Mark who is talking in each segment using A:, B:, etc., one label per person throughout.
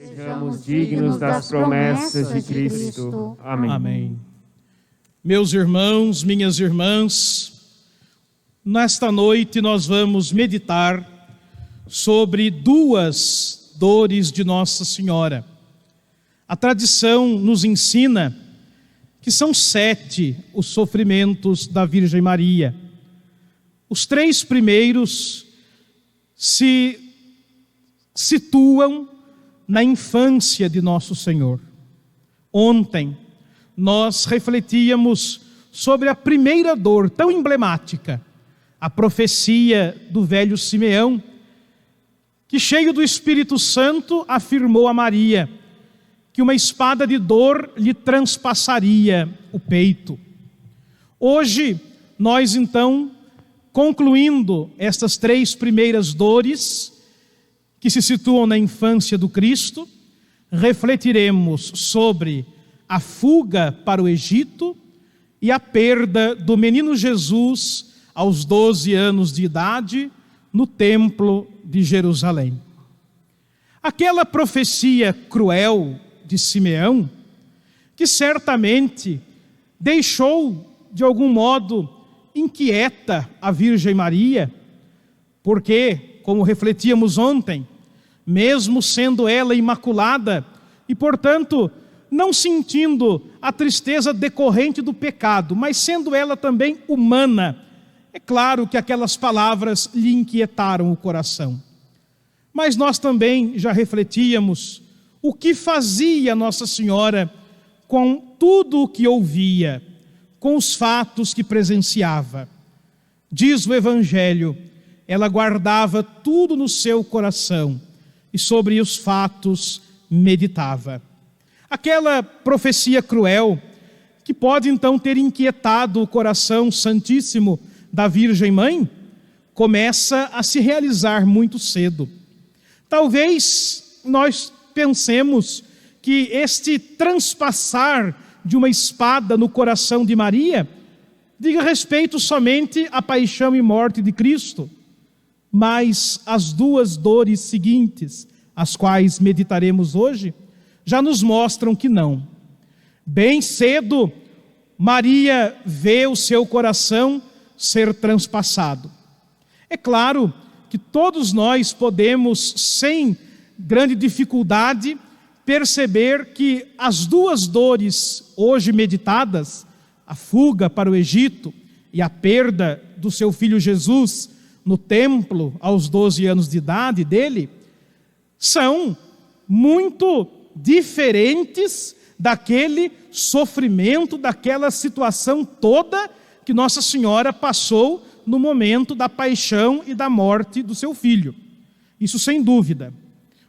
A: Sejamos dignos das promessas de Cristo. Amém.
B: Amém. Meus irmãos, minhas irmãs, nesta noite nós vamos meditar sobre duas dores de Nossa Senhora. A tradição nos ensina que são 7 os sofrimentos da Virgem Maria. Os 3 primeiros se situam na infância de Nosso Senhor. Ontem nós refletíamos sobre a primeira dor tão emblemática, a profecia do velho Simeão, que cheio do Espírito Santo afirmou a Maria que uma espada de dor lhe transpassaria o peito. Hoje nós então, concluindo estas 3 primeiras dores que se situam na infância do Cristo, refletiremos sobre a fuga para o Egito e a perda do menino Jesus aos 12 anos de idade no templo de Jerusalém. Aquela profecia cruel de Simeão, que certamente deixou de algum modo inquieta a Virgem Maria, porque, como refletíamos ontem, mesmo sendo ela imaculada e, portanto, não sentindo a tristeza decorrente do pecado, mas sendo ela também humana, é claro que aquelas palavras lhe inquietaram o coração. Mas nós também já refletíamos o que fazia Nossa Senhora com tudo o que ouvia, com os fatos que presenciava. Diz o Evangelho, ela guardava tudo no seu coração e sobre os fatos meditava. Aquela profecia cruel, que pode então ter inquietado o coração santíssimo da Virgem Mãe, começa a se realizar muito cedo. Talvez nós pensemos que este transpassar de uma espada no coração de Maria diga respeito somente à paixão e morte de Cristo, mas as 2 dores seguintes, as quais meditaremos hoje, já nos mostram que não. Bem cedo, Maria vê o seu coração ser transpassado. É claro que todos nós podemos, sem grande dificuldade, perceber que as 2 dores hoje meditadas, a fuga para o Egito e a perda do seu filho Jesus no templo aos 12 anos de idade dele, são muito diferentes daquele sofrimento, daquela situação toda que Nossa Senhora passou no momento da paixão e da morte do seu filho. Isso sem dúvida.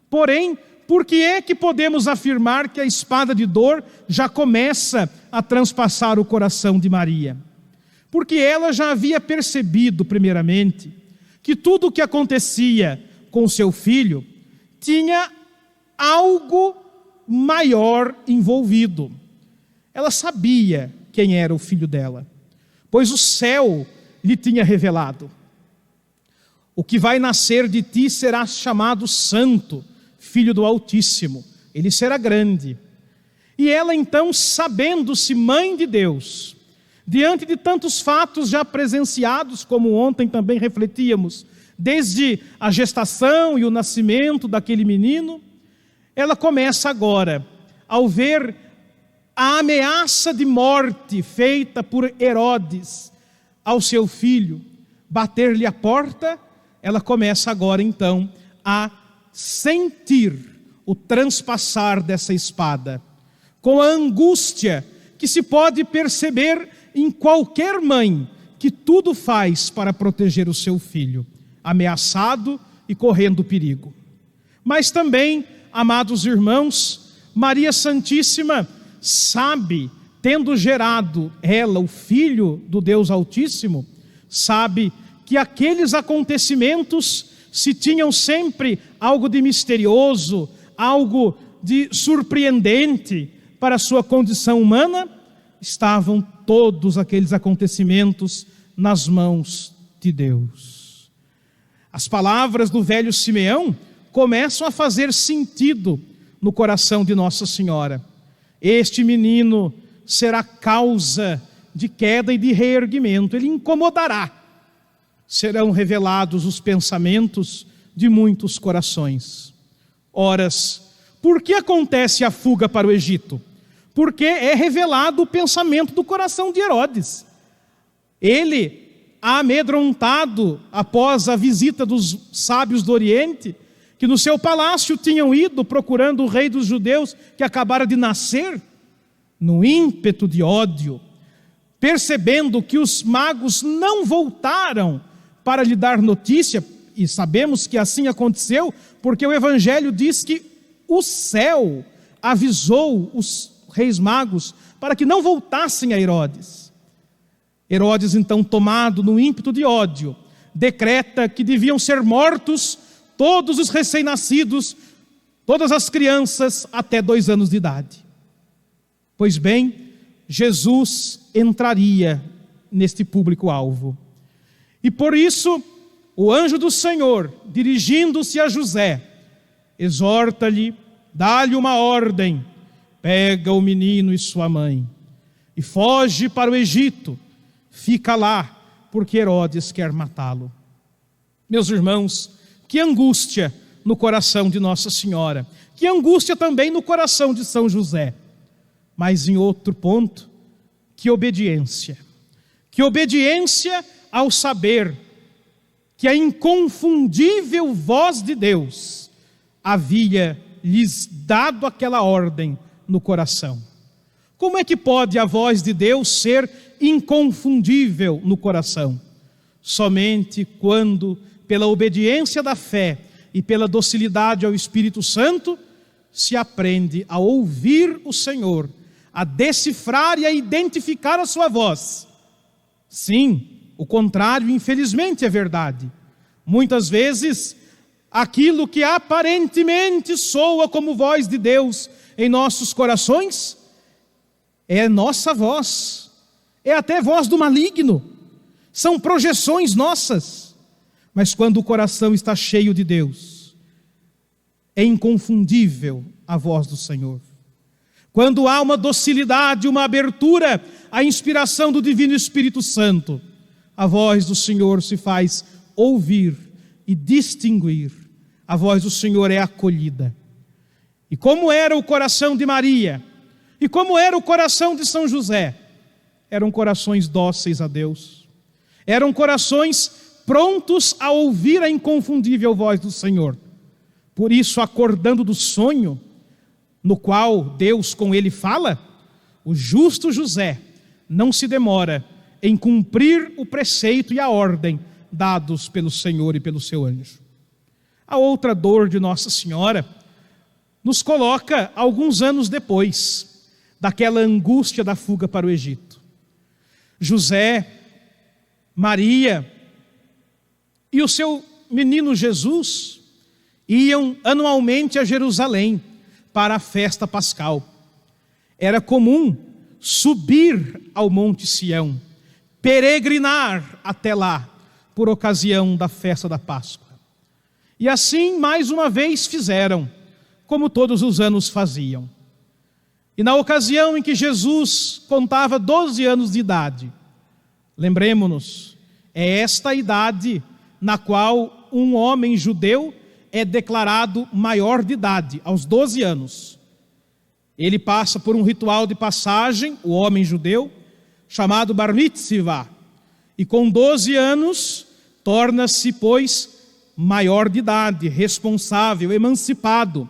B: Porém, por que é que podemos afirmar que a espada de dor já começa a transpassar o coração de Maria? Porque ela já havia percebido, primeiramente, que tudo o que acontecia com seu filho tinha algo maior envolvido. Ela sabia quem era o filho dela, pois o céu lhe tinha revelado. O que vai nascer de ti será chamado Santo, Filho do Altíssimo. Ele será grande. E ela então, sabendo-se mãe de Deus, diante de tantos fatos já presenciados, como ontem também refletíamos, desde a gestação e o nascimento daquele menino, ela começa agora, ao ver a ameaça de morte feita por Herodes ao seu filho, bater-lhe a porta, ela começa agora então a sentir o transpassar dessa espada, com a angústia que se pode perceber em qualquer mãe que tudo faz para proteger o seu filho, ameaçado e correndo perigo. Mas também, amados irmãos, Maria Santíssima sabe, tendo gerado ela o Filho do Deus Altíssimo, sabe que aqueles acontecimentos, se tinham sempre algo de misterioso, algo de surpreendente para a sua condição humana, estavam todos aqueles acontecimentos nas mãos de Deus. As palavras do velho Simeão começam a fazer sentido no coração de Nossa Senhora. Este menino será causa de queda e de reerguimento, ele incomodará. Serão revelados os pensamentos de muitos corações. Horas, por que acontece a fuga para o Egito? Porque é revelado o pensamento do coração de Herodes. Ele, amedrontado após a visita dos sábios do Oriente, que no seu palácio tinham ido procurando o rei dos judeus que acabara de nascer, no ímpeto de ódio, percebendo que os magos não voltaram para lhe dar notícia, e sabemos que assim aconteceu, porque o Evangelho diz que o céu avisou os reis magos para que não voltassem a Herodes. Herodes, então, tomado no ímpeto de ódio, decreta que deviam ser mortos todos os recém-nascidos, todas as crianças até 2 anos de idade. Pois bem, Jesus entraria neste público-alvo. E por isso, o anjo do Senhor, dirigindo-se a José, exorta-lhe, dá-lhe uma ordem: pega o menino e sua mãe e foge para o Egito, fica lá, porque Herodes quer matá-lo. Meus irmãos, que angústia no coração de Nossa Senhora, que angústia também no coração de São José. Mas em outro ponto, que obediência ao saber que a inconfundível voz de Deus havia lhes dado aquela ordem no coração. Como é que pode a voz de Deus ser inconfundível no coração? Somente quando, pela obediência da fé e pela docilidade ao Espírito Santo, se aprende a ouvir o Senhor, a decifrar e a identificar a sua voz. Sim, o contrário, infelizmente, é verdade. Muitas vezes, aquilo que aparentemente soa como voz de Deus em nossos corações, é nossa voz, é até voz do maligno, são projeções nossas. Mas quando o coração está cheio de Deus, é inconfundível a voz do Senhor. Quando há uma docilidade, uma abertura à inspiração do Divino Espírito Santo, a voz do Senhor se faz ouvir e distinguir. A voz do Senhor é acolhida. E como era o coração de Maria, e como era o coração de São José, eram corações dóceis a Deus, eram corações prontos a ouvir a inconfundível voz do Senhor. Por isso, acordando do sonho, no qual Deus com ele fala, o justo José não se demora em cumprir o preceito e a ordem dados pelo Senhor e pelo seu anjo. A outra dor de Nossa Senhora nos coloca alguns anos depois daquela angústia da fuga para o Egito. José, Maria e o seu menino Jesus iam anualmente a Jerusalém para a festa pascal. Era comum subir ao Monte Sião, peregrinar até lá, por ocasião da festa da Páscoa. E assim, mais uma vez fizeram, como todos os anos faziam. E na ocasião em que Jesus contava 12 anos de idade, lembremos-nos, é esta a idade na qual um homem judeu é declarado maior de idade, aos 12 anos. Ele passa por um ritual de passagem, o homem judeu, chamado Bar Mitzvah, e com 12 anos torna-se, pois, maior de idade, responsável, emancipado.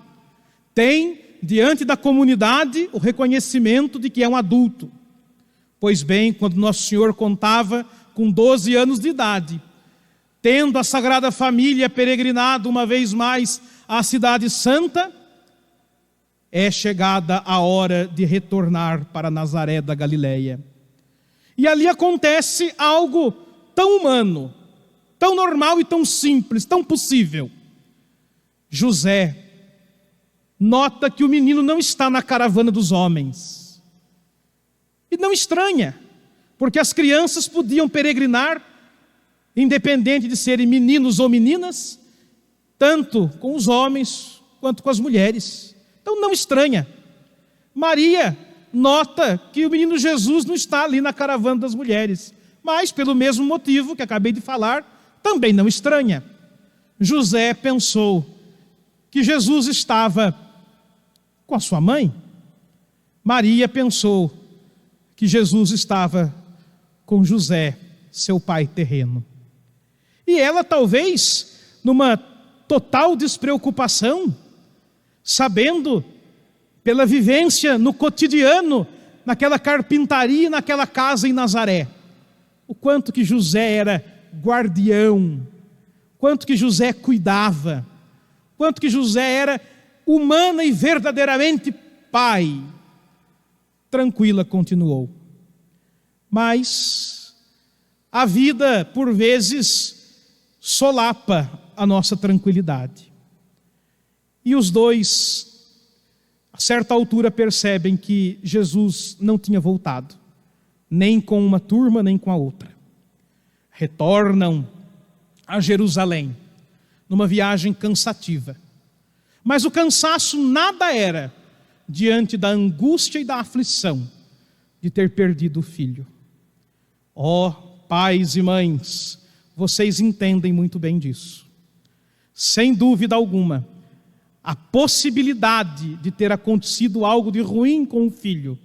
B: Tem, diante da comunidade, o reconhecimento de que é um adulto. Pois bem, quando Nosso Senhor contava com 12 anos de idade, tendo a Sagrada Família peregrinado uma vez mais à Cidade Santa, é chegada a hora de retornar para Nazaré da Galileia. E ali acontece algo tão humano, tão normal e tão simples, tão possível. José nota que o menino não está na caravana dos homens. E não estranha, porque as crianças podiam peregrinar, independente de serem meninos ou meninas, tanto com os homens quanto com as mulheres. Então não estranha. Maria nota que o menino Jesus não está ali na caravana das mulheres, mas pelo mesmo motivo que acabei de falar, também não estranha. José pensou que Jesus estava com a sua mãe. Maria pensou que Jesus estava com José, seu pai terreno. E ela talvez, numa total despreocupação, sabendo pela vivência no cotidiano, naquela carpintaria, naquela casa em Nazaré, o quanto que José era guardião, quanto que José cuidava, quanto que José era humana e verdadeiramente pai. Tranquila continuou. Mas a vida, por vezes, solapa a nossa tranquilidade. E os dois, a certa altura, percebem que Jesus não tinha voltado, nem com uma turma, nem com a outra. Retornam a Jerusalém, numa viagem cansativa. Mas o cansaço nada era diante da angústia e da aflição de ter perdido o filho. Ó, pais e mães, vocês entendem muito bem disso. Sem dúvida alguma, a possibilidade de ter acontecido algo de ruim com o filho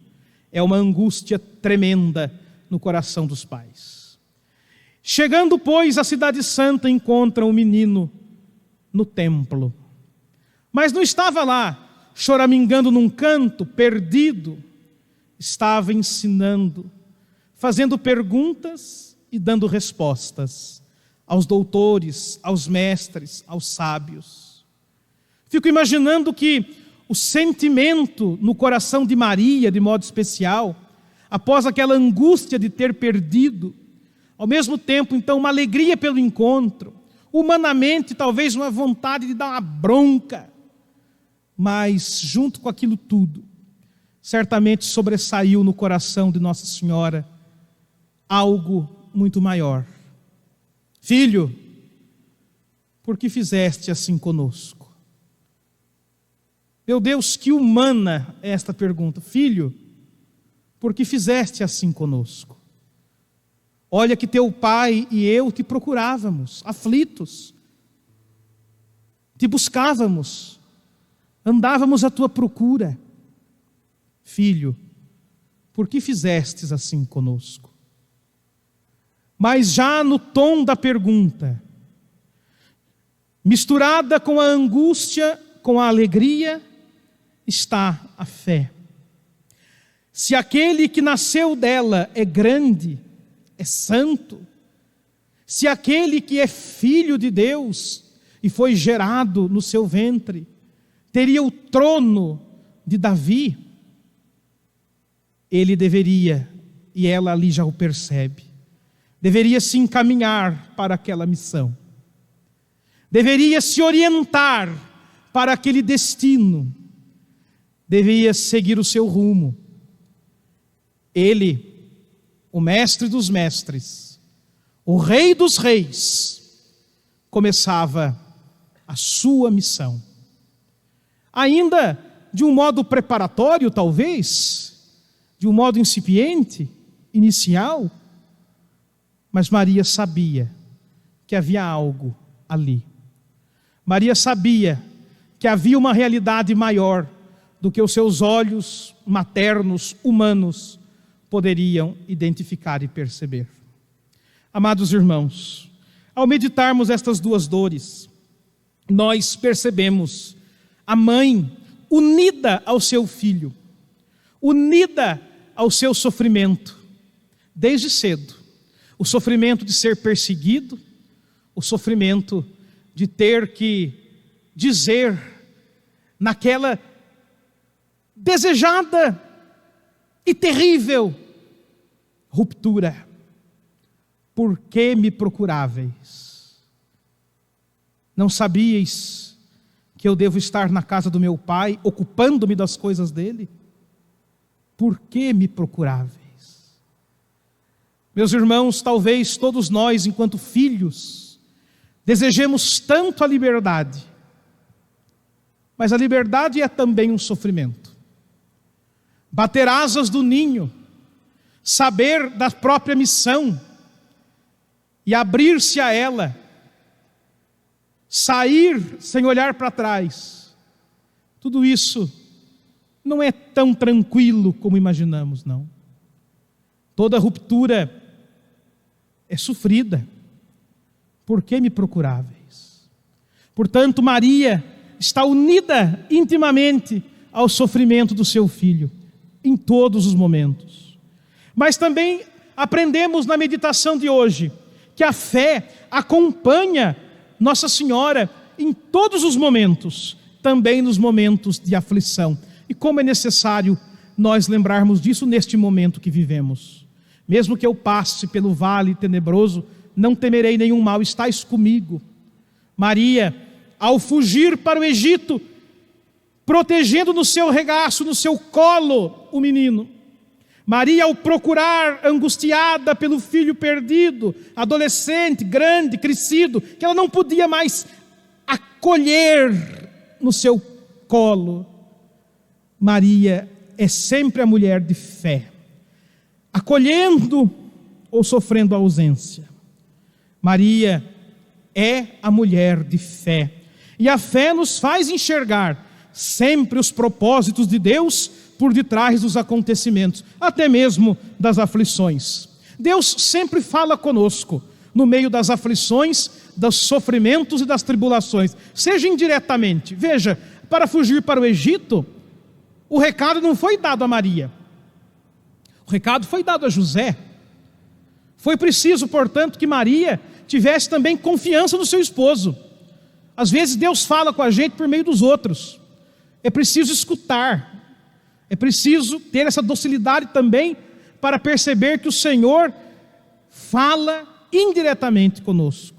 B: é uma angústia tremenda no coração dos pais. Chegando, pois, à cidade santa, encontram o menino no templo. Mas não estava lá, choramingando num canto, perdido. Estava ensinando, fazendo perguntas e dando respostas aos doutores, aos mestres, aos sábios. Fico imaginando que o sentimento no coração de Maria, de modo especial, após aquela angústia de ter perdido, ao mesmo tempo, então, uma alegria pelo encontro, humanamente, talvez uma vontade de dar uma bronca, mas junto com aquilo tudo, certamente sobressaiu no coração de Nossa Senhora algo muito maior. Filho, por que fizeste assim conosco? Meu Deus, que humana é esta pergunta. Filho, por que fizeste assim conosco? Olha que teu pai e eu te procurávamos, aflitos, te buscávamos, andávamos à tua procura. Filho, por que fizestes assim conosco? Mas já no tom da pergunta, misturada com a angústia, com a alegria, está a fé. Se aquele que nasceu dela é grande, é santo, se aquele que é filho de Deus e foi gerado no seu ventre, teria o trono de Davi, ele deveria, e ela ali já o percebe, deveria se encaminhar para aquela missão, deveria se orientar para aquele destino, deveria seguir o seu rumo. Ele, o mestre dos mestres, o rei dos reis, começava a sua missão. Ainda de um modo preparatório, talvez, de um modo incipiente, inicial, mas Maria sabia que havia algo ali. Maria sabia que havia uma realidade maior do que os seus olhos maternos, humanos, poderiam identificar e perceber. Amados irmãos, ao meditarmos estas duas dores, nós percebemos a mãe unida ao seu filho, unida ao seu sofrimento, desde cedo. O sofrimento de ser perseguido, o sofrimento de ter que dizer naquela desejada e terrível ruptura: por que me procuráveis? Não sabíeis que eu devo estar na casa do meu pai, ocupando-me das coisas dele? Por que me procuráveis? Meus irmãos, talvez todos nós, enquanto filhos, desejemos tanto a liberdade, Mas a liberdade é também um sofrimento. Bater asas do ninho, saber da própria missão e abrir-se a ela, sair sem olhar para trás, tudo isso não é tão tranquilo como imaginamos, não. Toda ruptura é sofrida. Por que me procuráveis? Portanto, Maria está unida intimamente ao sofrimento do seu filho, em todos os momentos. Mas também aprendemos na meditação de hoje, que a fé acompanha Nossa Senhora em todos os momentos, também nos momentos de aflição. E como é necessário nós lembrarmos disso neste momento que vivemos. Mesmo que eu passe pelo vale tenebroso, não temerei nenhum mal, estais comigo. Maria, ao fugir para o Egito, protegendo no seu regaço, no seu colo, o menino. Maria, ao procurar, angustiada pelo filho perdido, adolescente, grande, crescido, que ela não podia mais acolher no seu colo. Maria é sempre a mulher de fé, acolhendo ou sofrendo a ausência. Maria é a mulher de fé. E a fé nos faz enxergar sempre os propósitos de Deus por detrás dos acontecimentos, até mesmo das aflições. Deus sempre fala conosco no meio das aflições, dos sofrimentos e das tribulações, seja indiretamente. Veja, para fugir para o Egito, o recado não foi dado a Maria. O recado foi dado a José. Foi preciso, portanto, que Maria tivesse também confiança no seu esposo. Às vezes Deus fala com a gente por meio dos outros. É preciso escutar. É preciso ter essa docilidade também para perceber que o Senhor fala indiretamente conosco.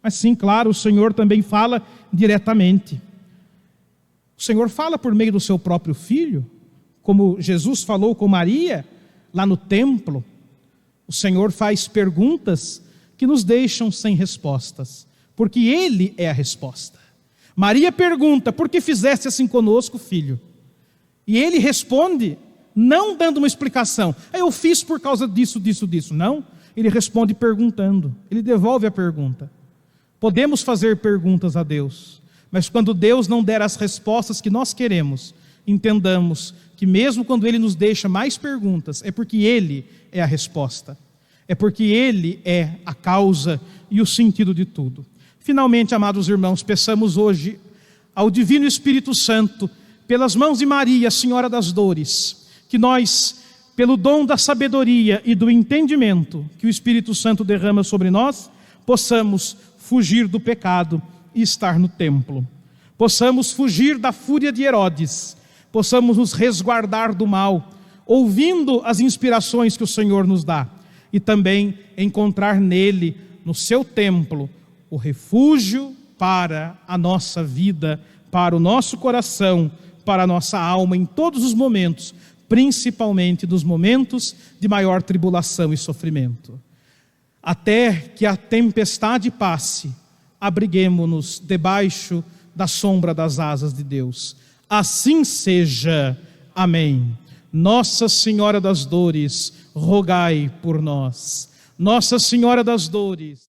B: Mas sim, claro, o Senhor também fala diretamente. O Senhor fala por meio do seu próprio Filho, como Jesus falou com Maria, lá no templo. O Senhor faz perguntas que nos deixam sem respostas, porque Ele é a resposta. Maria pergunta: por que fizeste assim conosco, filho? E Ele responde, não dando uma explicação. Eu fiz por causa disso. Não, Ele responde perguntando. Ele devolve a pergunta. Podemos fazer perguntas a Deus, mas quando Deus não der as respostas que nós queremos, entendamos que mesmo quando Ele nos deixa mais perguntas, é porque Ele é a resposta. É porque Ele é a causa e o sentido de tudo. Finalmente, amados irmãos, peçamos hoje ao Divino Espírito Santo, pelas mãos de Maria, Senhora das Dores, que nós, pelo dom da sabedoria e do entendimento que o Espírito Santo derrama sobre nós, possamos fugir do pecado e estar no templo. Possamos fugir da fúria de Herodes, possamos nos resguardar do mal, ouvindo as inspirações que o Senhor nos dá, e também encontrar nele, no seu templo, o refúgio para a nossa vida, para o nosso coração, para a nossa alma em todos os momentos, principalmente dos momentos de maior tribulação e sofrimento. Até que a tempestade passe, abriguemo-nos debaixo da sombra das asas de Deus. Assim seja. Amém. Nossa Senhora das Dores, rogai por nós. Nossa Senhora das Dores.